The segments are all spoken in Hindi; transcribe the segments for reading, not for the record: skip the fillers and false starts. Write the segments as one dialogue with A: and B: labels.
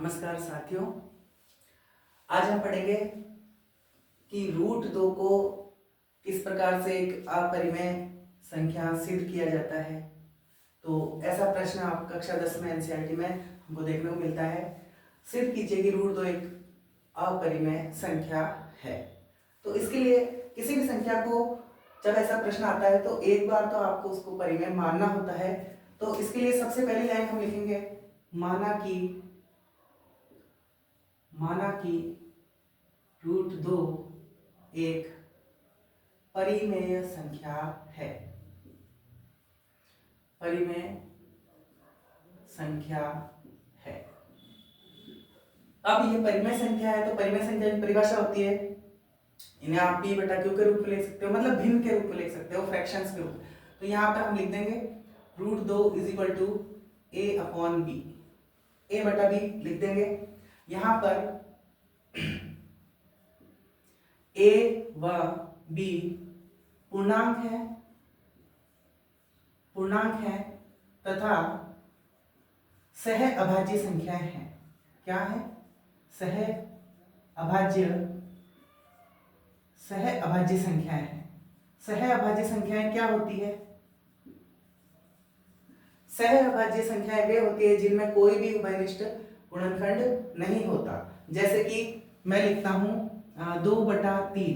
A: नमस्कार साथियों, आज हम पढ़ेंगे कि रूट 2 को किस प्रकार से एक अपरिमेय संख्या सिद्ध किया जाता है। तो ऐसा प्रश्न आप कक्षा 10 में एनसीईआरटी में हमको देखने को मिलता है। सिद्ध कीजिए कि रूट 2 एक अपरिमेय संख्या है। तो इसके लिए किसी भी संख्या को जब ऐसा प्रश्न आता है तो एक बार तो आपको उसको परिमेय मानना होता है। तो इसके लिए सबसे पहली लाइन हम लिखेंगे, माना कि रूट 2 एक परिमेय संख्या है। परिमेय संख्या है। अब ये परिमेय संख्या है तो परिमेय संख्या की परिभाषा होती है, इन्हें आप p बटा q के रूप में लिख सकते हो, मतलब भिन्न के रूप में लिख सकते हो, फ्रैक्शंस के रूप। तो यहाँ पर हम लिख देंगे root 2 is equal to a upon b, a बटा b लिख देंगे। यहाँ पर a व b पूर्णांक है तथा सह अभाज्य संख्याएं हैं। क्या है? सह अभाज्य संख्याएं हैं। सह अभाज्य संख्याएं क्या होती है? सह अभाज्य संख्याएं वे होती है जिनमें कोई भी उभयनिष्ठ गुणनखंड नहीं होता। जैसे कि मैं लिखता हूं 2/3।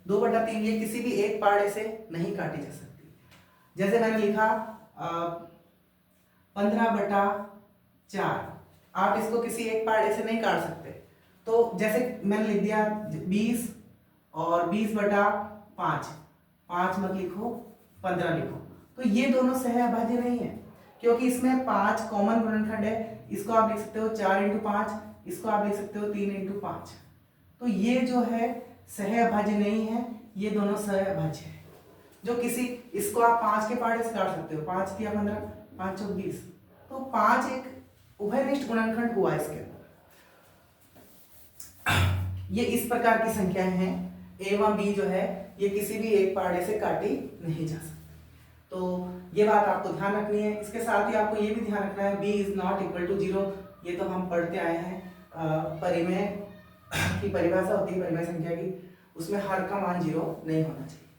A: 2/3 ये किसी भी एक पाड़े से नहीं काटी जा सकती। जैसे मैंने लिखा 15/4, आप इसको किसी एक पाड़े से नहीं काट सकते। तो जैसे मैंने लिख दिया 20 और 20/5, 5 मत लिखो, 15 लिखो। तो ये दोनों सह अभाज्य नहीं है, क्योंकि इसमें 5 कॉमन गुणनखंड है। इसको आप लिख सकते हो 4x5, इसको आप लिख सकते हो 3x5। तो ये जो है सह अभाज्य नहीं है, ये दोनों सह अभाज्य है। जो किसी इसको आप 5 के पाड़े से काट सकते हो, 5 या 15, 5 चौक 20। तो 5 एक उभयनिष्ठ गुणनखंड हुआ इसके अंदर। ये इस प्रकार की संख्याएं हैं। a व b जो है ये किसी भी एक पाड़े से काटी नहीं जा सकती। तो ये बात आपको ध्यान रखनी है। इसके साथ ही आपको ये भी ध्यान रखना है b is not equal to 0। ये तो हम पढ़ते आए हैं, परिमेय की परिभाषा होती है परिमेय संख्या की, उसमें हर का मान 0 नहीं होना चाहिए।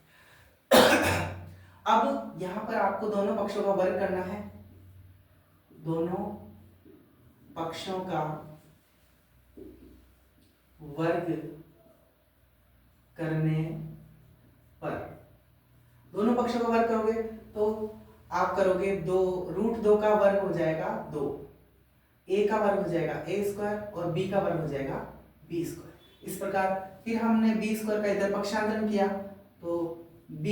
A: अब यहाँ पर आपको दोनों पक्षों का वर्ग करना है। दोनों पक्षों का वर्ग करने पर, दोनों पक्षों का वर्ग करोगे तो आप करोगे रूट 2 का वर्ग हो जाएगा 2, a का वर्ग हो जाएगा a² और b का वर्ग हो जाएगा b²। इस प्रकार फिर हमने b² का इधर पक्षांतरण किया तो b²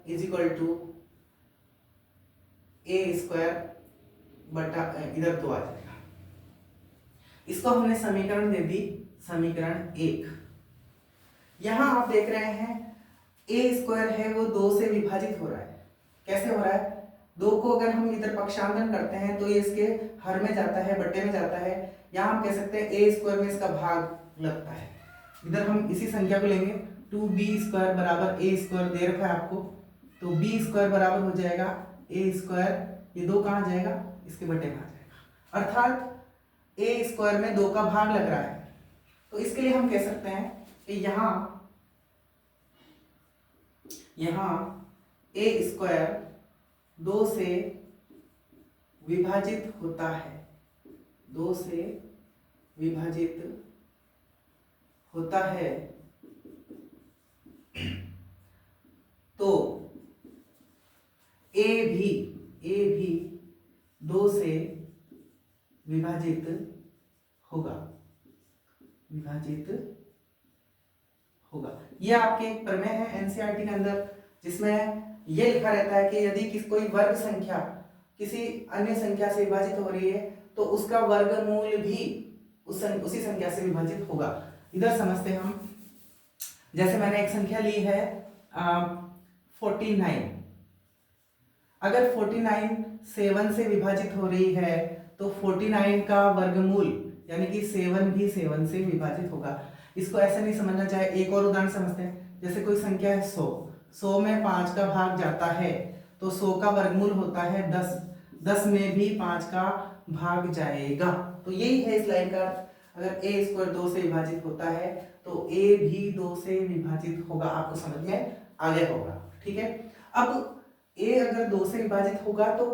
A: is equal to a² बटा इधर 2 आ जाएगा। इसको हमने समीकरण दे दी, समीकरण 1। यहां आप देख रहे हैं a² है वो 2 से विभाजित हो रहा है। कैसे हो रहा है? 2 को अगर हम इधर पक्षांतरण करते हैं तो ये इसके हर में जाता है, बट्टे में जाता है। यहां हम कह सकते हैं a² में इसका भाग लगता है। इधर हम इसी संख्या को लेंगे, 2b² बराबर a² दे रखा है आपको, तो b² बराबर हो जाएगा a²। ये 2 कहां जाएगा? इसके बट्टे में आ जाएगा, अर्थात a² में 2 का भाग लग रहा है। तो इसके लिए हम कह सकते हैं कि यहां a² 2 से विभाजित होता है, 2 से विभाजित होता है। तो a भी 2 से विभाजित होगा। यह आपके एक प्रमेय है एनसीईआरटी के अंदर, जिसमें यह लिखा रहता है कि यदि कोई वर्ग संख्या किसी अन्य संख्या से विभाजित हो रही है तो उसका वर्गमूल भी उसी संख्या से विभाजित होगा। इधर समझते हैं हम। जैसे मैंने एक संख्या ली है 49। अगर 49 7 से विभाजित हो रही है तो 49 का वर्गमूल यानी कि 7 भी 7 से विभाजित होगा। इसको ऐसे नहीं समझना चाहे। एक और उदाहरण समझते हैं। जैसे कोई संख्या है 100 में 5 का भाग जाता है तो 100 का वर्गमूल होता है 10, 10 में भी 5 का भाग जाएगा। तो यही है इस लाइन का अर्थ। अगर ए स्क्वायर 2 से विभाजित होता है तो ए भी 2 से विभाजित होगा। आपको समझ में आ गया होगा, ठीक है। अब ए अगर 2 से विभाजित होगा तो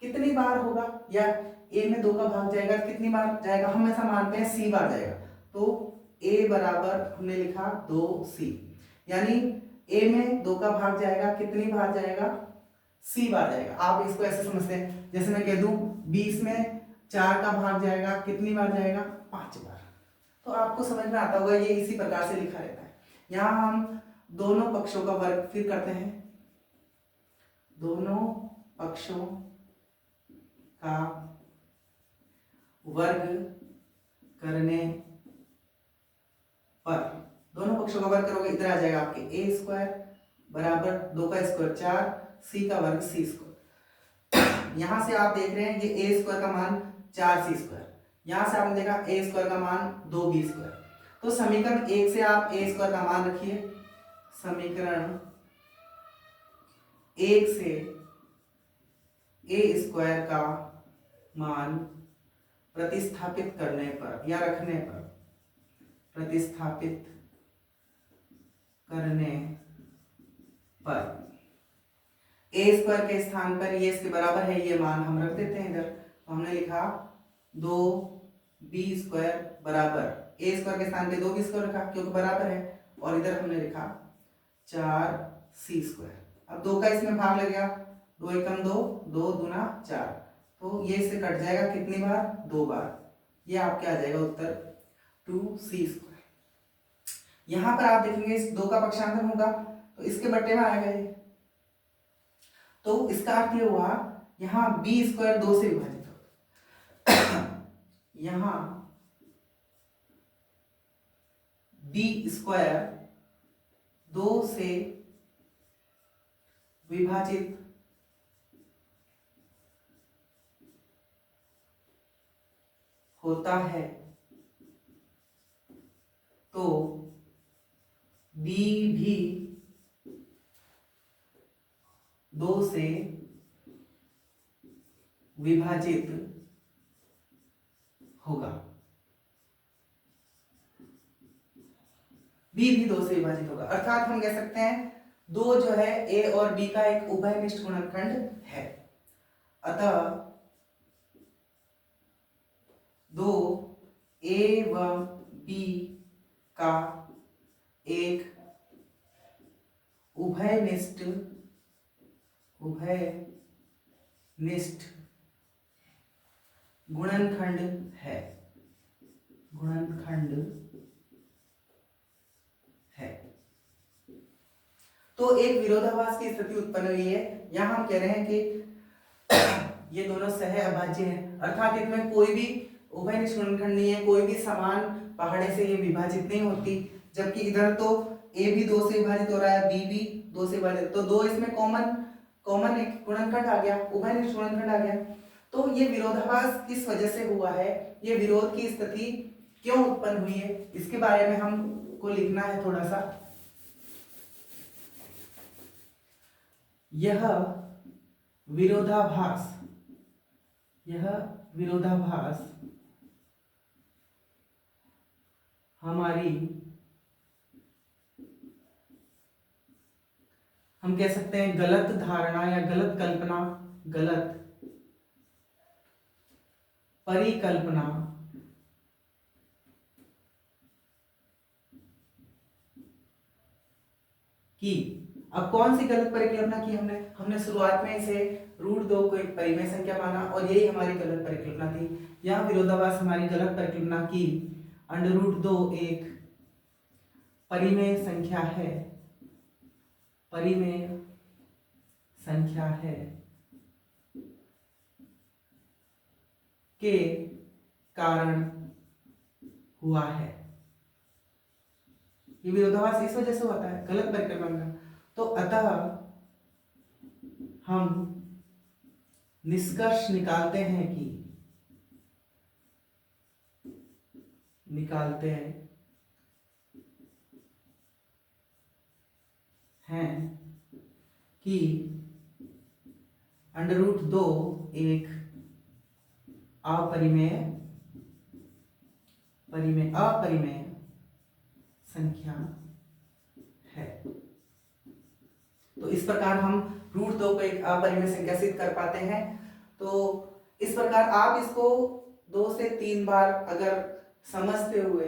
A: कितनी बार होगा, या ए में 2 का भाग जाएगा कितनी बार जाएगा, हम ऐसा मानते हैं सी बार जाएगा। तो ए बराबर हमने लिखा 2c, यानी ए में 2 का भाग जाएगा कितनी बार जाएगा, सी बार जाएगा। आप इसको ऐसे समझते हैं, जैसे मैं कह दूं 20 में 4 का भाग जाएगा कितनी बार जाएगा, 5 बार। तो आपको समझ में आता होगा, ये इसी प्रकार से लिखा रहता है। यहां हम दोनों पक्षों का वर्ग फिर करते हैं, दोनों पक्षों का वर्ग करने पर, दोनों पक्षों का वर्ग करोगे इधर आ जाएगा आपके ए स्क्वायर बराबर 2 का स्क्वायर 4, सी का वर्ग सी स्क्वायर। यहां से आप देख रहे हैं ये ए स्क्वायर का मान 4c स्क्वायर, यहां से आपने देखा ए स्क्वायर का मान 2b स्क्वायर। तो समीकरण 1 से आप ए स्क्वायर का मान रखिए, समीकरण 1 से ए स्क्वायर का मान प्रतिस्थापित करने पर या रखने पर, प्रतिस्थापित करने पर ए स्क्वायर के स्थान पर ये इसके बराबर है, ये मान हम रख देते हैं इधर। तो हमने लिखा 2b स्क्वायर बराबर ए स्क्वायर के स्थान पे 2b स्क्वायर रखा क्योंकि बराबर है, और इधर हमने लिखा 4c स्क्वायर। अब 2 का इसमें भाग लग गया, 2 एकम 2, 2 दूना 4, तो ये इससे कट जाएगा कितनी बार, 2 बार। ये आपके आ जाएगा उत्तर 2c स्क्वायर। यहां पर आप देखेंगे इस 2 का पक्षांतर होगा तो इसके बट्टे में आएगा ये, तो इसका अर्थ ये हुआ यहां b स्क्वायर 2 से विभाजित होगा, यहां b स्क्वायर 2 से विभाजित होता है, तो b भी 2 से विभाजित होगा, b भी 2 से विभाजित होगा। अर्थात हम कह सकते हैं 2 जो है a और b का एक उभयनिष्ठ गुणनखंड है। अतः 2 a व b का एक उभयनिष्ठ गुणनखंड है, गुणनखंड है। तो एक विरोधाभास की स्थिति उत्पन्न हुई है। यहां हम कह रहे हैं कि ये दोनों सह अभाज्य हैं, अर्थात इनमें कोई भी उभयनिष्ठ गुणनखंड नहीं है, कोई भी समान पहाड़े से ये विभाजित नहीं होती, जबकि इधर तो a भी 2 से विभाजित हो रहा है, b भी 2 से विभाजित, तो 2 इसमें कॉमन एक गुणनखंड आ गया, उभयनिष्ठ गुणनखंड आ गया। तो ये विरोधाभास किस वजह से हुआ है, ये विरोध की स्थिति क्यों उत्पन्न हुई है, इसके बारे में हमको लिखना है थोड़ा सा। यह विरोधाभास हमारी, हम कह सकते हैं गलत धारणा या गलत कल्पना, गलत परिकल्पना की। अब कौन सी गलत परिकल्पना की हमने शुरुआत में इसे √2 को एक परिमेय संख्या माना और यही हमारी गलत परिकल्पना थी। यह विरोधाभास हमारी गलत परिकल्पना की √2 एक परिमेय संख्या है, परिमेय संख्या है के कारण हुआ है। ये विरोधाभास इस वजह से होता है गलत परिकल्पना में। तो अतः हम निष्कर्ष निकालते हैं कि √2 एक अपरिमेय अपरिमेय संख्या है। तो इस प्रकार हम √2 को एक अपरिमेय संख्या सिद्ध कर पाते हैं। तो इस प्रकार आप इसको 2 से 3 बार अगर समझते हुए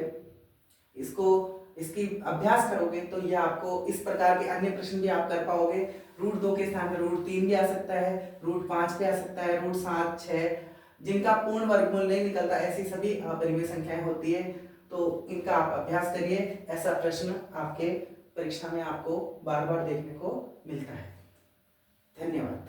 A: इसकी अभ्यास करोगे तो ये आपको इस प्रकार के अन्य प्रश्न भी आप कर पाओगे। √2 के स्थान पर √3 भी आ सकता है, √5 भी आ सकता है, √7, 6 जिनका पूर्ण वर्गमूल नहीं निकलता, ऐसी सभी अपरिमेय संख्याएं होती है। तो इनका आप अभ्यास करिए। ऐसा प्रश्न आपके परीक्षा में आपको बार बार देखने को मिलता है। धन्यवाद।